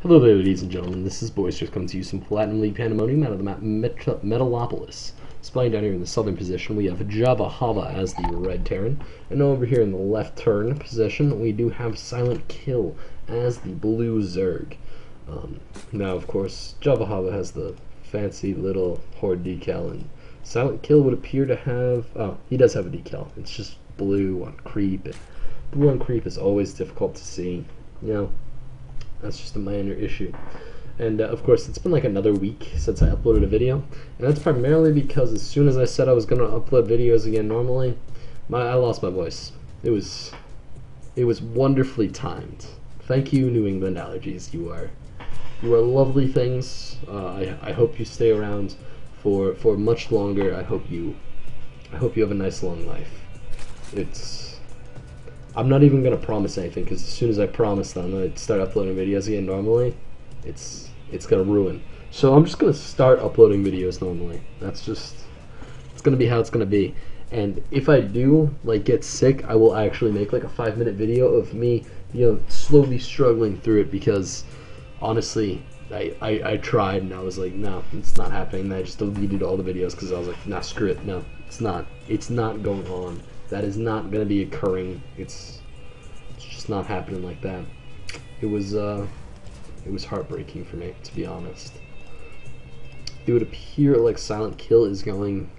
Hello there, ladies and gentlemen. This is Boisterous coming to you some Platinum League Pandemonium out of the map Metalopolis. Spying down here in the southern position, we have Javahava as the red Terran, and over here in the left turn position, we do have Silentkill as the blue Zerg. Now, of course, Javahava has the fancy little horde decal, and Silentkill would appear to have. Oh, he does have a decal. It's just blue on creep. And blue on creep is always difficult to see. You know. That's just a minor issue. And of course, it's been like another week since I uploaded a video, and that's primarily because as soon as I said I was going to upload videos again normally, I lost my voice. It was wonderfully timed. Thank you, New England allergies. You are lovely things. I hope you stay around for much longer. I hope you have a nice long life. I'm not even going to promise anything, because as soon as I promise that I'm going to start uploading videos again normally, it's going to ruin. So I'm just going to start uploading videos normally. It's going to be how it's going to be. And if I do get sick, I will actually make like a 5-minute video of me, slowly struggling through it, because honestly, I tried and I was like, no, it's not happening. And I just deleted all the videos because I was like, nah, screw it. No, it's not going on. That is not going to be occurring. It's just not happening like that. It was heartbreaking for me, to be honest. It would appear like Silentkill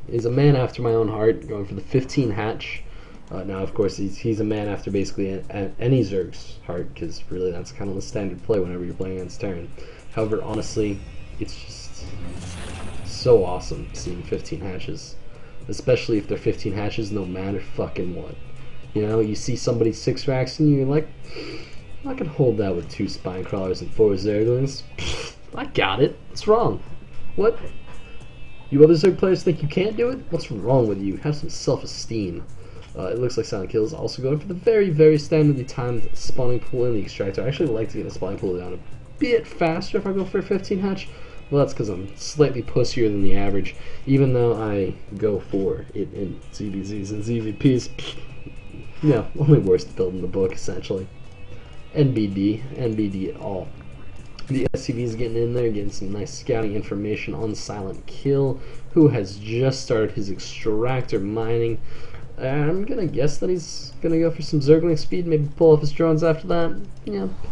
is a man after my own heart, going for the 15 hatch. Now, of course, he's a man after basically any Zerg's heart, because really that's kind of the standard play whenever you're playing against Terran. However, honestly, it's just so awesome seeing 15 hatches. Especially if they're 15 hatches, no matter fucking what. You see somebody 6 racks and you're like, I can hold that with 2 spine crawlers and 4 Zerglings. I got it. What's wrong? What? You other Zerg players think you can't do it? What's wrong with you? Have some self-esteem. It looks like Silentkill is also going for the very, very standardly timed spawning pool in the extractor. I actually like to get the spawning pool down a bit faster if I go for a 15 hatch. Well, that's because I'm slightly pussier than the average, even though I go for it in ZBZs and ZVPs. Only worst build in the book, essentially. NBD at all. The SCV's getting in there, getting some nice scouting information on Silentkill, who has just started his extractor mining. I'm gonna guess that he's gonna go for some Zergling speed, maybe pull off his drones after that.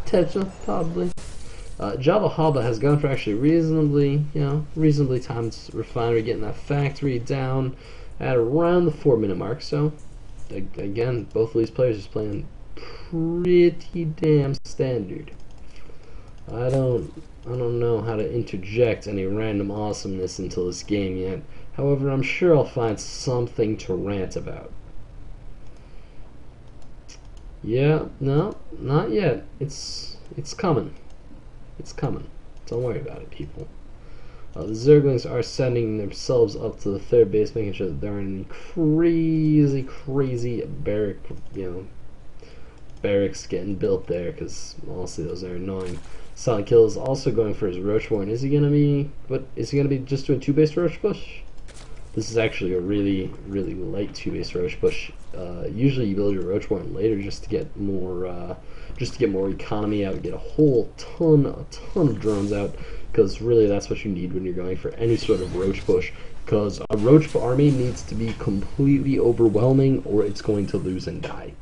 Potential, probably. Javahava has gone for actually reasonably timed refinery, getting that factory down at around the 4-minute mark. So, again, both of these players are playing pretty damn standard. I don't know how to interject any random awesomeness into this game yet. However, I'm sure I'll find something to rant about. Yeah, no, not yet. It's coming. It's coming. Don't worry about it, people. The Zerglings are sending themselves up to the 3rd base, making sure that they're in crazy barracks getting built there, because honestly those are annoying. Silentkill is also going for his Roach Warren. Is he gonna be just doing 2-base Roach Bush? This is actually a really light 2-base Roach Bush. Usually you build your Roach Warren later just to get more economy out, get a ton of drones out, because really that's what you need when you're going for any sort of Roach Push, because a Roach army needs to be completely overwhelming or it's going to lose and die.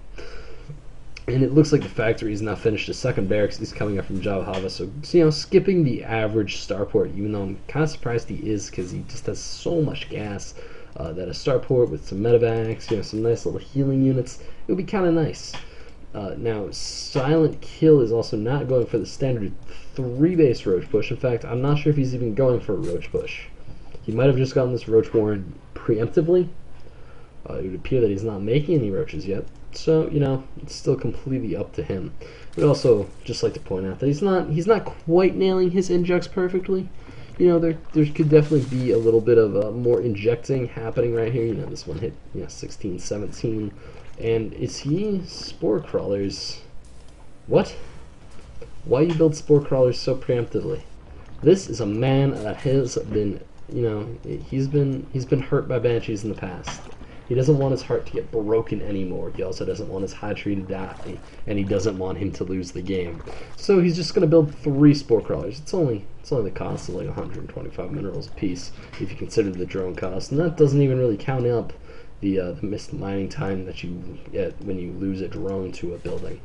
And it looks like the factory is now finished. The 2nd barracks is coming up from Javahava, so skipping the average starport, even though I'm kind of surprised he is, because he just has so much gas that a starport with some medevacs, some nice little healing units, it would be kind of nice. Now, Silentkill is also not going for the standard 3-base Roach Push. In fact, I'm not sure if he's even going for a Roach Push. He might have just gotten this Roach Warren preemptively. It would appear that he's not making any Roaches yet. So, it's still completely up to him. We'd also just like to point out that he's not quite nailing his injects perfectly. There could definitely be a little bit of more injecting happening right here. This one hit 16, 17. And is he spore crawlers? What? Why you build spore crawlers so preemptively? This is a man that has been, he's been hurt by banshees in the past, He doesn't want his heart to get broken anymore. He also doesn't want his Hatchery to die, and he doesn't want him to lose the game. So he's just going to build 3 Spore Crawlers. It's only the cost of like 125 minerals a piece, if you consider the drone cost, and that doesn't even really count up the missed mining time that you get when you lose a drone to a building.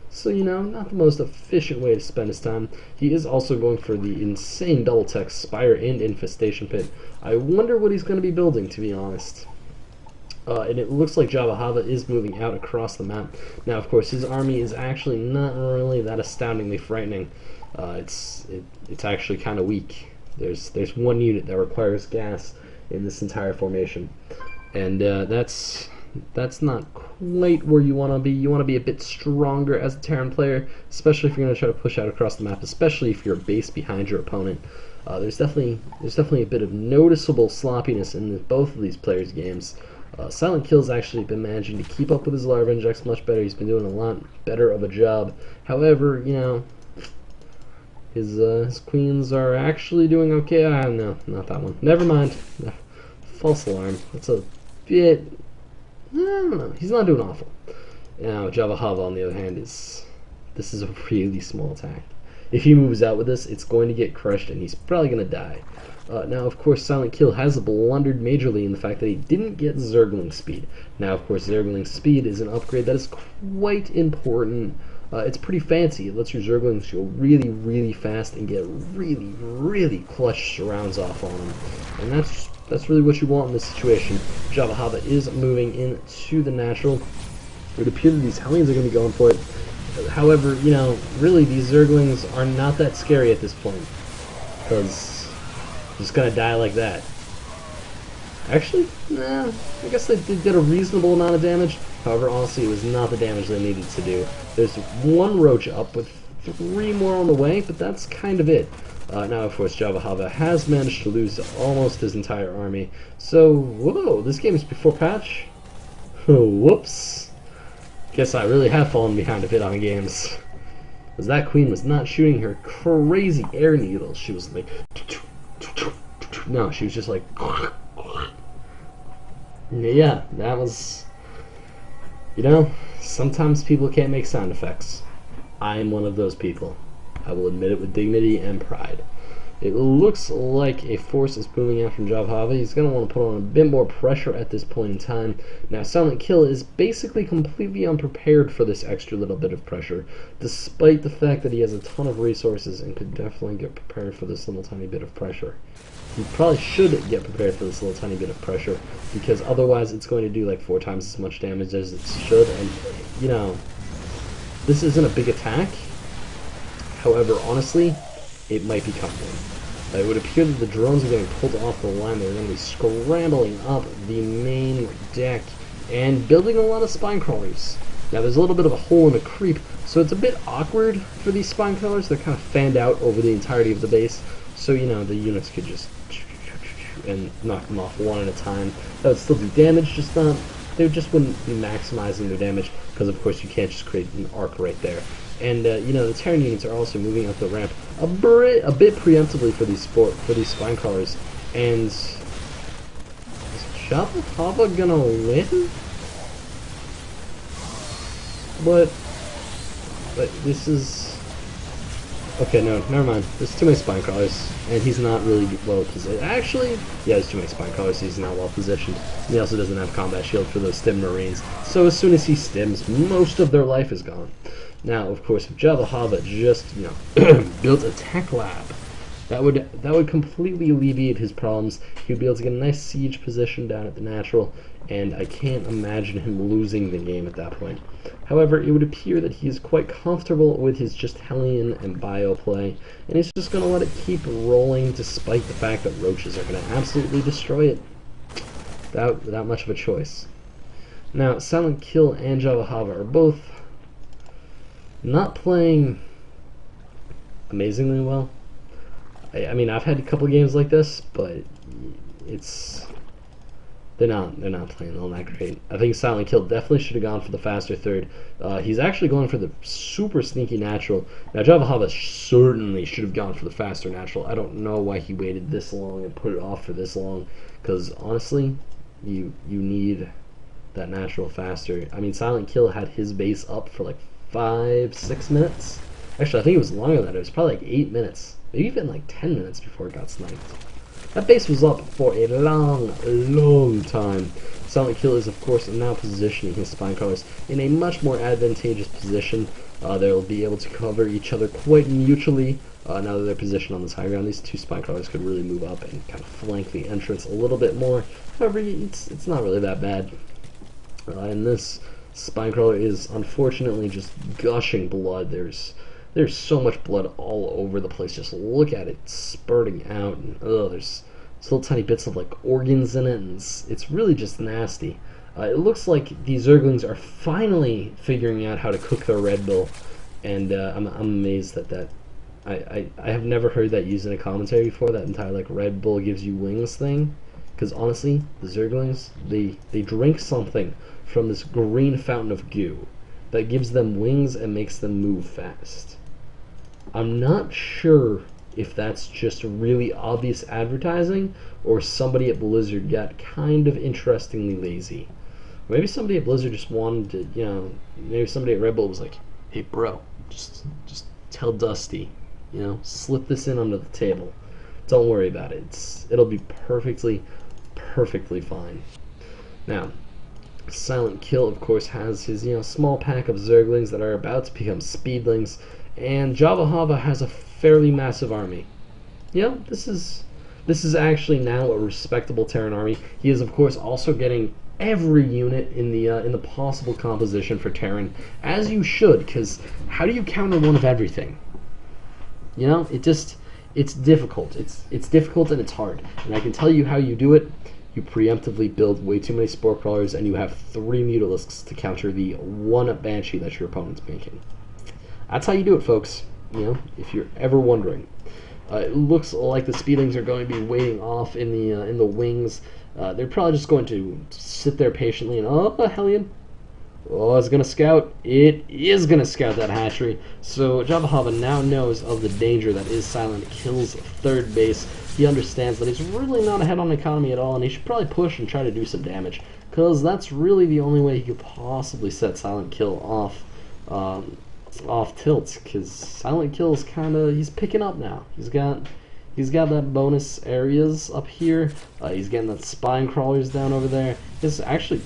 So, you know, not the most efficient way to spend his time. He is also going for the insane double tech Spire and Infestation Pit. I wonder what he's going to be building, to be honest. And it looks like Javahava is moving out across the map. Now, of course, his army is actually not really that astoundingly frightening. It's actually kind of weak. There's 1 unit that requires gas in this entire formation, and that's not quite where you want to be. You want to be a bit stronger as a Terran player, especially if you're going to try to push out across the map, especially if you're a base behind your opponent. There's definitely a bit of noticeable sloppiness in both of these players' games. Silentkill's actually been managing to keep up with his larva injects much better. He's been doing a lot better of a job. However, you know, his queens are actually doing okay. No, not that one. Never mind. False alarm. That's a bit... I don't know. He's not doing awful. Now, Javahava, on the other hand, this is a really small attack. If he moves out with this, it's going to get crushed, and he's probably going to die. Now, of course, Silentkill has blundered majorly in the fact that he didn't get Zergling Speed. Now, of course, Zergling Speed is an upgrade that is quite important. It's pretty fancy. It lets your Zerglings go really, really fast and get really, really clutch surrounds off on them. And that's really what you want in this situation. Javahava is moving into the natural. It would appear that these Hellions are going to be going for it. However, you know, really, these Zerglings are not that scary at this point, because just gonna die like that. Actually, nah, I guess they did a reasonable amount of damage. However, honestly, it was not the damage they needed to do. There's 1 roach up with 3 more on the way, but that's kind of it. Now, of course, Javahava has managed to lose almost his entire army. So, whoa, this game is before patch? Whoops. Guess I really have fallen behind a bit on games. Because that queen was not shooting her crazy air needles. She was like... No, she was just like... Yeah, that was... You know, sometimes people can't make sound effects. I am one of those people. I will admit it with dignity and pride. It looks like a force is moving out from Javahava. He's going to want to put on a bit more pressure at this point in time. Now, Silentkill is basically completely unprepared for this extra little bit of pressure, despite the fact that he has a ton of resources and could definitely get prepared for this little tiny bit of pressure. He probably should get prepared for this little tiny bit of pressure, because otherwise it's going to do like 4 times as much damage as it should, and, you know, this isn't a big attack. However, honestly, it might be coming. It would appear that the drones are getting pulled off the line. They're going to be scrambling up the main deck and building a lot of spine crawlers. Now, there's a little bit of a hole in the creep, so it's a bit awkward for these spine crawlers. They're kind of fanned out over the entirety of the base, so, you know, the units could just and knock them off 1 at a time. That would still do damage, just not... They just wouldn't be maximizing their damage, because, of course, you can't just create an arc right there. And, you know, the Terran units are also moving up the ramp a bit preemptively for these spine crawlers. And is Javahava gonna win? But this is... Okay, no, never mind. There's too many spine crawlers, and he's not really well positioned. Actually, yeah, there's too many spine crawlers, so he's not well positioned. And he also doesn't have combat shield for those stim marines. So as soon as he stims, most of their life is gone. Now, of course, if Javahava just, you know, built a tech lab, that would completely alleviate his problems. He'd be able to get a nice siege position down at the natural, and I can't imagine him losing the game at that point. However, it would appear that he is quite comfortable with his just Hellion and bio play, and he's just going to let it keep rolling despite the fact that roaches are going to absolutely destroy it without much of a choice. Now, Silentkill and Javahava are both not playing amazingly well. I mean, I've had a couple games like this, but they're not playing all that great. I think Silentkill definitely should have gone for the faster third. He's actually going for the super sneaky natural. Now, Javahava certainly should have gone for the faster natural. I don't know why he waited this long and put it off for this long, because honestly, you need that natural faster. I mean, Silentkill had his base up for like 5-6 minutes. Actually, I think it was longer than that. It was probably like 8 minutes, maybe even like 10 minutes before it got sniped. That base was up for a long time. Silentkill is, of course, now positioning his spine crawlers in a much more advantageous position. They'll be able to cover each other quite mutually now that they're positioned on this high ground. These two spine crawlers could really move up and kind of flank the entrance a little bit more. However, it's not really that bad. And this spine crawler is unfortunately just gushing blood. There's so much blood all over the place. Just look at it spurting out, and there's little tiny bits of like organs in it, and it's really just nasty. It looks like these Zerglings are finally figuring out how to cook their Red Bull, and I'm amazed at that. I have never heard that used in a commentary before, that entire like Red Bull gives you wings thing, because honestly, the Zerglings, they drink something from this green fountain of goo that gives them wings and makes them move fast. I'm not sure if that's just really obvious advertising, or somebody at Blizzard got kind of interestingly lazy. Maybe somebody at Blizzard just wanted to, maybe somebody at Red Bull was like, hey bro, just tell Dusty, slip this in under the table. Don't worry about it. It'll be perfectly fine. Now, Silentkill, of course, has his small pack of Zerglings that are about to become Speedlings, and Javahava has a fairly massive army. This is actually now a respectable Terran army. He is, of course, also getting every unit in the possible composition for Terran, as you should, because how do you counter one of everything? It's difficult. It's difficult and it's hard. And I can tell you how you do it. You preemptively build way too many Spore Crawlers, and you have 3 Mutalisks to counter the 1 Banshee that your opponent's making. That's how you do it, folks. If you're ever wondering. It looks like the Speedlings are going to be waiting off in the wings. They're probably just going to sit there patiently and Hellion. Oh, it's going to scout. It is going to scout that hatchery. So Javahava now knows of the danger that is Silentkill's 3rd base. He understands that he's really not ahead on economy at all, and he should probably push and try to do some damage, because that's really the only way he could possibly set Silentkill off tilt, because Silentkill's he's picking up now. He's got that bonus areas up here. He's getting that spine crawlers down over there. This is actually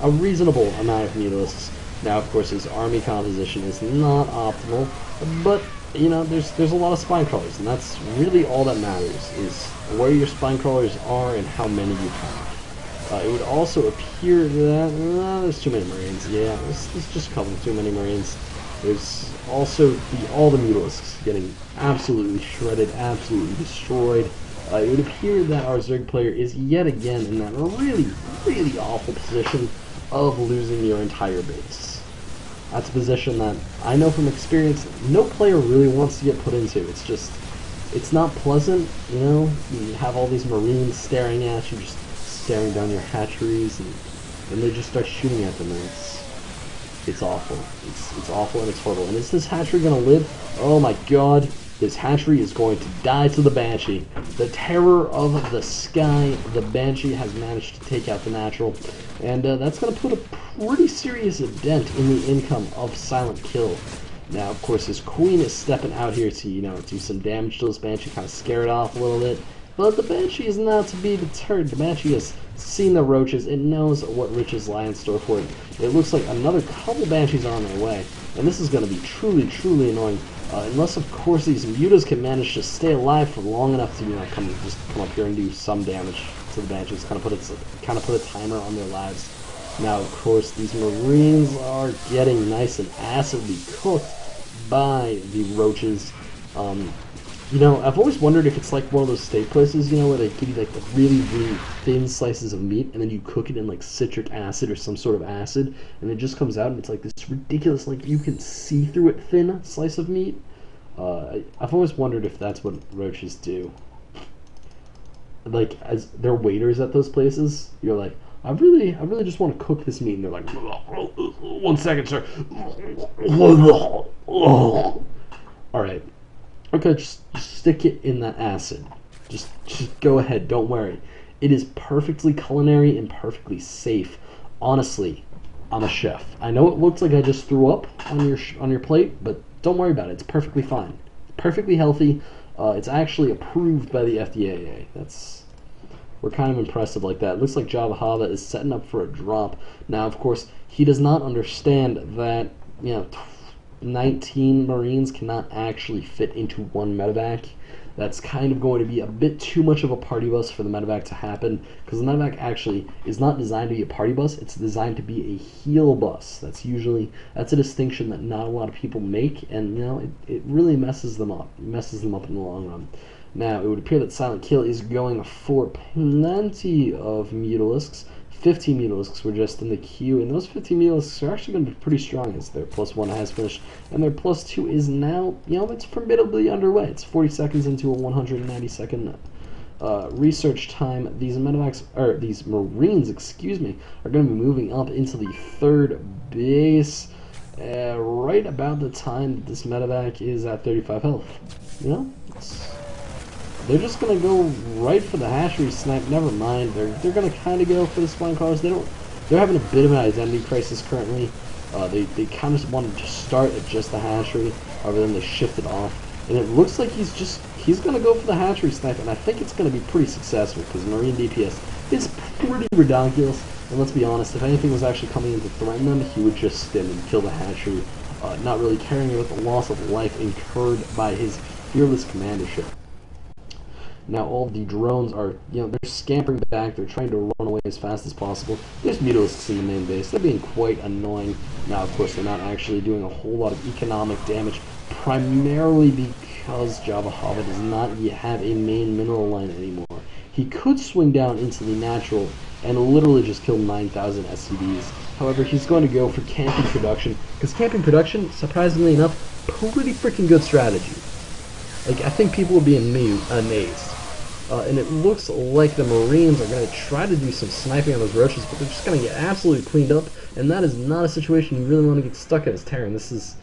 a reasonable amount of Mutalisks. Now, of course, his army composition is not optimal, but there's a lot of spine crawlers, and that's really all that matters, is where your spine crawlers are and how many you have. It would also appear that there's too many Marines. Yeah, there's just a couple too many Marines. There's also all the Mutalisks getting absolutely shredded, absolutely destroyed. It would appear that our Zerg player is yet again in that really awful position of losing your entire base. That's a position that I know from experience no player really wants to get put into. It's not pleasant, you have all these Marines staring at you, just staring down your hatcheries, and they just start shooting at them, and it's awful. It's awful and it's horrible. And is this hatchery going to live? Oh my god, this hatchery is going to die to the Banshee. The terror of the sky, the Banshee has managed to take out the natural, and that's going to put a pretty serious dent in the income of Silentkill. Now, of course, his queen is stepping out here to, do some damage to this Banshee, kind of scare it off a little bit. But the Banshee is not to be deterred. The Banshee has seen the roaches. It knows what riches lie in store for it. It looks like another couple Banshees are on their way, and this is going to be truly annoying. Unless, of course, these mutas can manage to stay alive for long enough to, come up here and do some damage to the Banshees. Kind of put a timer on their lives. Now, of course, these Marines are getting nice and acidly cooked by the roaches. I've always wondered if it's like one of those steak places, where they give you like the really thin slices of meat, and then you cook it in like citric acid or some sort of acid, and it just comes out and it's like this ridiculous, like you can see through it thin slice of meat. I've always wondered if that's what roaches do. Like, as they're waiters at those places, you're like, I really just want to cook this meat, and they're like, 1 second, sir. Alright. Okay, just stick it in that acid. Just go ahead, don't worry. It is perfectly culinary and perfectly safe. Honestly, I'm a chef. I know it looks like I just threw up on your plate, but don't worry about it. It's perfectly fine. Perfectly healthy. It's actually approved by the FDA. We're kind of impressive like that. It looks like Javahava is setting up for a drop. Now, of course, he does not understand that 19 Marines cannot actually fit into one medevac. That's kind of going to be a bit too much of a party bus for the medevac to happen, because the medevac actually is not designed to be a party bus. It's designed to be a heal bus. That's a distinction that not a lot of people make, and it really messes them up. It messes them up in the long run. Now, it would appear that Silentkill is going for plenty of Mutalisks. 15 Mutalisks were just in the queue, and those 15 Mutalisks are actually going to be pretty strong, as their +1 has finished, and their +2 is now, it's formidably underway. It's 40 seconds into a 190-second research time. These Marines, are going to be moving up into the 3rd base right about the time that this medevac is at 35 health. They're just gonna go right for the hatchery snipe. Never mind. They're gonna kind of go for the flying cars. They're having a bit of an identity crisis currently. They kind of wanted to start at just the hatchery, however then they shifted off, and it looks like he's gonna go for the hatchery snipe, and I think it's gonna be pretty successful because Marine DPS is pretty ridiculous. And let's be honest, if anything was actually coming in to threaten them, he would just stim and kill the hatchery, not really caring about the loss of life incurred by his fearless commandership. Now all the drones are, they're scampering back. They're trying to run away as fast as possible. There's Mutalisks in the main base. They're being quite annoying. Now, of course, they're not actually doing a whole lot of economic damage, primarily because Javahava does not yet have a main mineral line anymore. He could swing down into the natural and literally just kill 9,000 SCVs. However, he's going to go for camping production, because camping production, surprisingly enough, pretty freaking good strategy. I think people will be amazed. And it looks like the Marines are going to try to do some sniping on those roaches, but they're just going to get absolutely cleaned up, and that is not a situation you really want to get stuck in as Terran. This is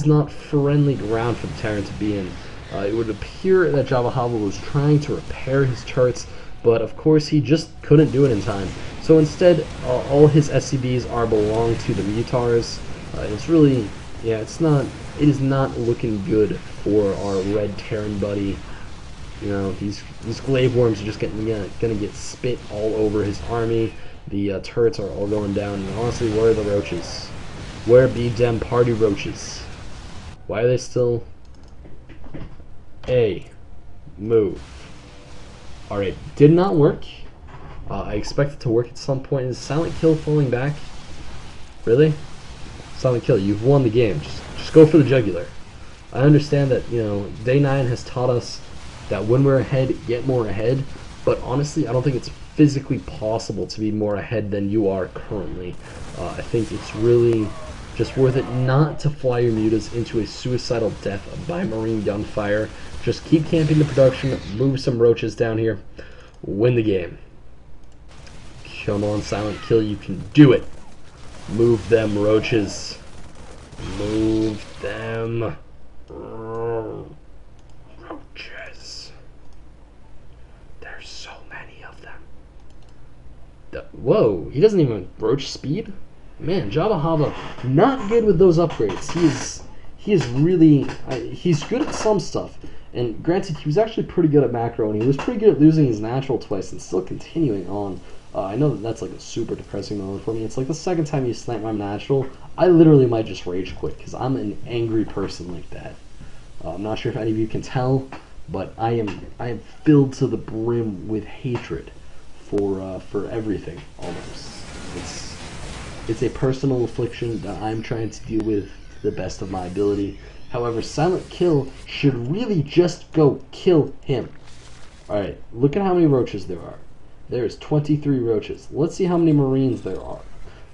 not friendly ground for the Terran to be in. It would appear that Javahava was trying to repair his turrets, but of course he just couldn't do it in time. So instead, all his SCVs belong to the Mutars. It's really, it is not looking good for our red Terran buddy. These glaive worms are just gonna get spit all over his army. The turrets are all going down. And honestly, where are the roaches? Where be dem party roaches? Why are they still? Move. Alright, did not work. I expect it to work at some point. Is Silentkill falling back? Really? Silentkill, you've won the game. Just go for the jugular. I understand that, Day 9 has taught us that when we're ahead, get more ahead, but honestly, I don't think it's physically possible to be more ahead than you are currently. I think it's really just worth it not to fly your mutas into a suicidal death by Marine gunfire. Just keep camping the production, move some roaches down here, win the game. Come on, Silentkill, you can do it. Move them roaches. Move them. Roaches. There's so many of them. Whoa, he doesn't even roach speed? Man, Javahava, not good with those upgrades. He is really, he's good at some stuff. And granted, he was actually pretty good at macro, and he was pretty good at losing his natural twice and still continuing on. I know that's like a super depressing moment for me. It's like the second time you snipe my natural, I literally might just rage quit, because I'm an angry person like that. I'm not sure if any of you can tell, but I am filled to the brim with hatred for everything, almost. It's a personal affliction that I'm trying to deal with to the best of my ability. However, Silentkill should really just go kill him. Alright, look at how many roaches there are. There's 23 roaches. Let's see how many Marines there are.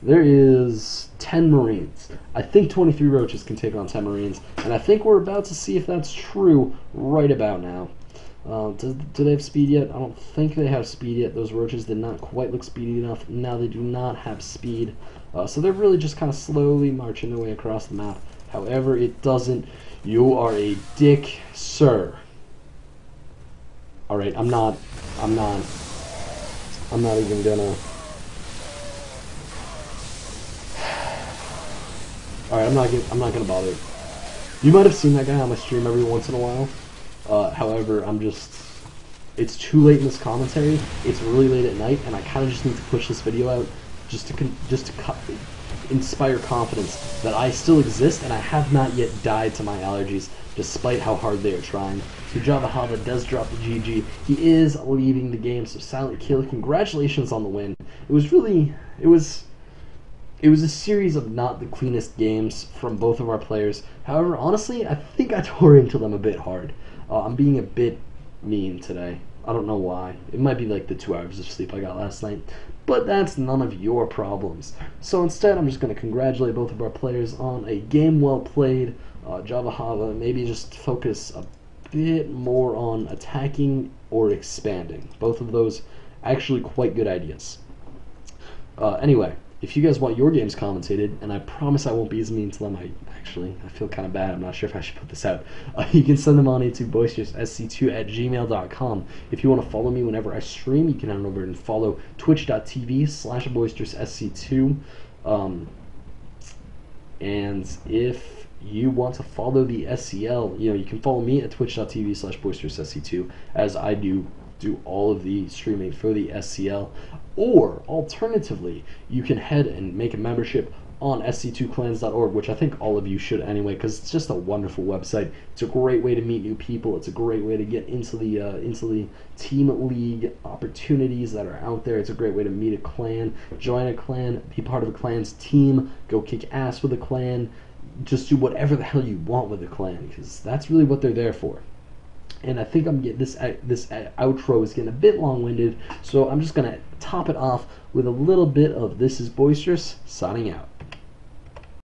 There is 10 Marines. I think 23 roaches can take on 10 Marines, and I think we're about to see if that's true right about now. Do they have speed yet? I don't think they have speed yet. Those roaches did not quite look speedy enough. Now they do not have speed. So they're really just kind of slowly marching their way across the map. However, it doesn't. You are a dick, sir. Alright, I'm not. I'm not even gonna. Alright, I'm not gonna bother. You might have seen that guy on my stream every once in a while. However, it's too late in this commentary. It's really late at night, and I kind of just need to push this video out just to inspire confidence that I still exist and I have not yet died to my allergies, despite how hard they are trying. So Javahava does drop the GG. He is leaving the game. So Silentkill, congratulations on the win. It was a series of not the cleanest games from both of our players. However, honestly, I think I tore into them a bit hard. I'm being a bit mean today. I don't know why. It might be like the 2 hours of sleep I got last night. But that's none of your problems. So instead, I'm just going to congratulate both of our players on a game well played. Javahava, maybe just focus a bit more on attacking or expanding. Both of those actually quite good ideas. Anyway, if you guys want your games commentated, and I promise I won't be as mean to them, I feel kind of bad, I'm not sure if I should put this out, you can send them on to boisteroussc2@gmail.com. If you want to follow me whenever I stream, you can head over and follow twitch.tv/boisteroussc2. And if you want to follow the SCL, you can follow me at twitch.tv/boisteroussc2, as I do all of the streaming for the SCL. Or alternatively, you can head and make a membership on sc2clans.org, which I think all of you should anyway, because it's just a wonderful website. It's a great way to meet new people. It's a great way to get into the team league opportunities that are out there. It's a great way to meet a clan, join a clan, be part of a clan's team, go kick ass with a clan, just do whatever the hell you want with a clan, because that's really what they're there for. And I think I'm getting this outro is getting a bit long-winded, so I'm just gonna top it off with a little bit of This Is Boisterous signing out.